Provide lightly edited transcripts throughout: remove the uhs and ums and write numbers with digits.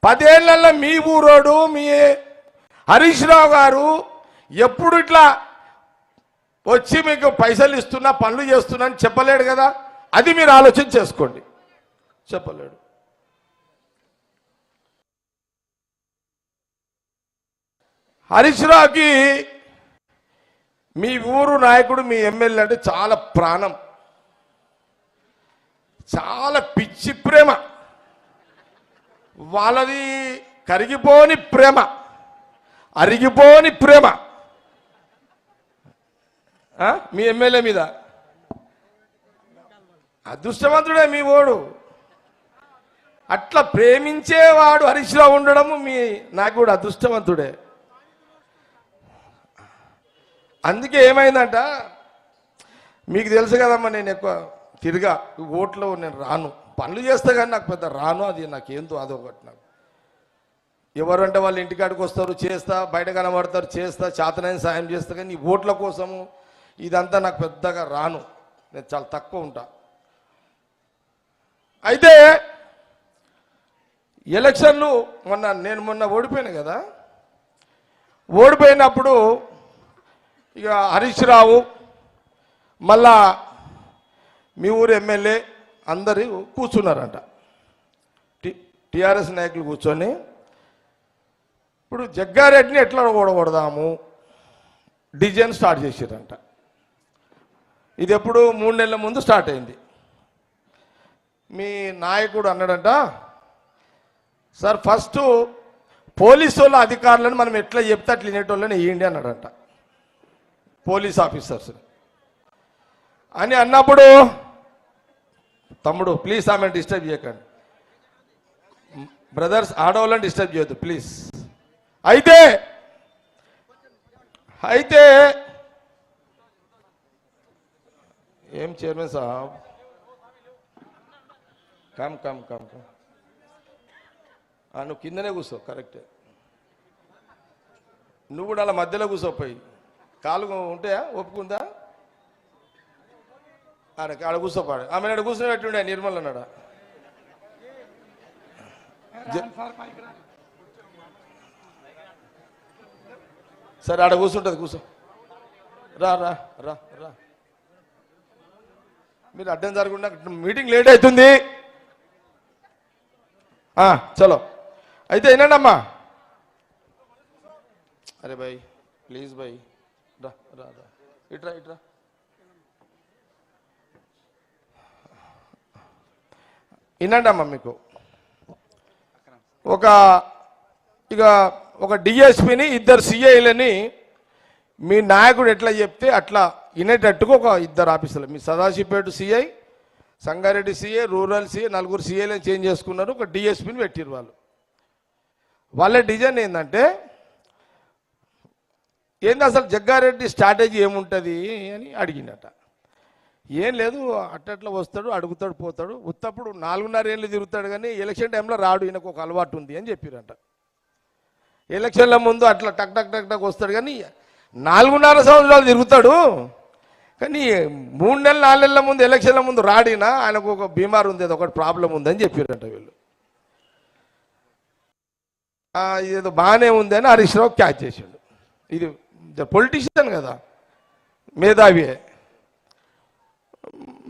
10 ఏళ్లలో మీ ఊరోడు మీ హరీష్ రావు గారు ఎప్పుడు ఇట్లా వచ్చి మీకు పైసలు ఇస్తున్నా పనులు చేస్తున్నా అని చెప్పలేడు కదా. అది మీరు ఆలోచన చేసుకోండి. చెప్పలేడు. హరీష్ రావుకి మీ ఊరు నాయకుడు మీ ఎమ్మెల్యే అంటే చాలా ప్రాణం, చాలా పిచ్చి ప్రేమ. వాళ్ళది కరిగిపోని ప్రేమ, అరిగిపోని ప్రేమ మీ ఎమ్మెల్యే మీద. అదృష్టవంతుడే మీ ఓడు. అట్లా ప్రేమించేవాడు హరీష్ రావు ఉండడము మీ నాయకుడు అదృష్టవంతుడే. అందుకే ఏమైందంట, మీకు తెలుసు కదమ్మా, నేను ఎక్కువ తిరిగా ఓట్లో నేను రాను, పనులు చేస్తా కానీ నాకు పెద్ద రాను, అది నాకేందో అదొకటి. నాకు ఎవరంటే వాళ్ళు ఇంటికాడికి వస్తారు, చేస్తా, బయట కనబడతారు, చేస్తా, చేతనైన సాయం చేస్తా, కానీ ఈ ఓట్ల కోసము ఇదంతా నాకు పెద్దగా రాను, నేను చాలా తక్కువ ఉంటా. అయితే ఎలక్షన్లు నేను మొన్న ఓడిపోయాను కదా, ఓడిపోయినప్పుడు ఇక హరీష్ రావు మళ్ళా మీ ఊరు ఎమ్మెల్యే అందరూ కూర్చున్నారంట, టిఆర్ఎస్ నాయకులు కూర్చొని ఇప్పుడు జగ్గారెడ్డిని ఎట్లా ఓడగొడదాము డిజైన్ స్టార్ట్ చేసారంట. ఇది ఎప్పుడు 3 నెలల ముందు స్టార్ట్ అయింది. మీ నాయకుడు అన్నాడంట, సార్ ఫస్ట్ పోలీసు వాళ్ళ అధికారులను మనం ఎట్లా చెప్తే అట్లా వినేటోళ్ళని వేయండి అన్నాడంట, పోలీస్ ఆఫీసర్స్ అని అన్నప్పుడు, తమ్ముడు ప్లీజ్ ఆమెను డిస్టర్బ్ చేయకండి, బ్రదర్స్ ఆడవాళ్ళని డిస్టర్బ్ చేయొద్దు ప్లీజ్. అయితే అయితే ఏం చైర్మన్ సాబ్, కమ్ కమ్ కమ్ కమ్, నువ్వు కిందనే కూర్చో, కరెక్టే. నువ్వు కూడా అలా మధ్యలో కూర్చోపోయి, కాలు ఉంటాయా, ఒప్పుకుందా, ఆడ కూర్చోపాడు. ఆమె నాడు కూర్చోబెట్టుండే నిర్మల్ అన్నాడా, సరే ఆడ కూర్చుంటుంది, కూర్చో, రా రా రా రా, మీరు అడ్డం జరగకుండా, మీటింగ్ లేట్ అవుతుంది. చలో అయితే వినండి అమ్మా. అరే భాయ్ ప్లీజ్ భాయ్, రా రా రా, ఇట్రా ఇట్రా. వినండి అమ్మా, మీకు ఒక డిఎస్పిని 2 సిఐలని మీ నాయకుడు ఎట్లా చెప్తే అట్లా వినేటట్టుగా ఒక 2 ఆఫీసర్లు, మీ Sadashivpet CI, Sangareddy CI, rural CI, 4 సిఐలను చేంజ్ చేసుకున్నారు, ఒక డిఎస్పిని పెట్టిరు. వాళ్ళ డిజైన్ ఏంటంటే, ఏంది అసలు జగ్గారెడ్డి స్ట్రాటజీ ఏముంటుంది అని అడిగిందట. ఏం లేదు, అట్టట్లా వస్తాడు, అడుగుతాడు, పోతాడు, ఉత్తప్పుడు 4.5 ఏళ్ళు తిరుగుతాడు, కానీ ఎలక్షన్ టైంలో రాడు, ఈయనకు ఒక అలవాటు ఉంది అని చెప్పారంట. ఎలక్షన్ల ముందు అట్లా టక్ టక్ టక్ టక్ వస్తాడు, కానీ 4.5 సంవత్సరాలు తిరుగుతాడు, కానీ 3 నెలలు 4 నెలల ముందు ఎలక్షన్ల ముందు రాడినా ఆయనకు ఒక బీమార్ ఉంది, అది ఒకటి ప్రాబ్లం ఉందని చెప్పారంట వీళ్ళు. ఇదేదో బాగానే ఉంది అని హరీష్ రావు క్యాచ్ చేసాడు. ఇది పొలిటీషియన్ కదా, మేధావియే,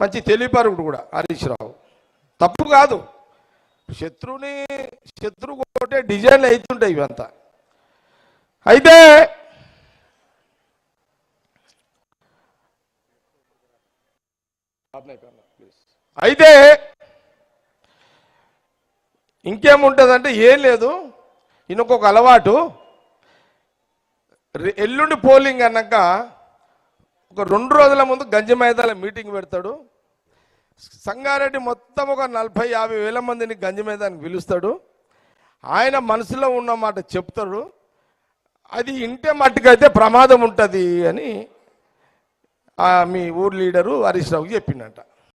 మంచి తెలివిపరుడు కూడా హరీష్ రావు, తప్పు కాదు. శత్రువు కొట్టే డిజైన్లు అవుతుంటాయి ఇవంతా. అయితే ఇంకేముంటుందంటే, ఏం లేదు, ఈయనకొక అలవాటు, ఎల్లుండి పోలింగ్ అన్నాక ఒక 2 రోజుల ముందు గంజి మైదాల మీటింగ్ పెడతాడు. సంగారెడ్డి మొత్తం ఒక 40-50 వేల మందిని గంజి మైదానికి పిలుస్తాడు. ఆయన మనసులో ఉన్న మాట చెప్తాడు. అది ఇంటే మట్టుకైతే ప్రమాదం ఉంటుంది అని మీ ఊరు లీడరు హరీష్ రావుకి చెప్పిండట.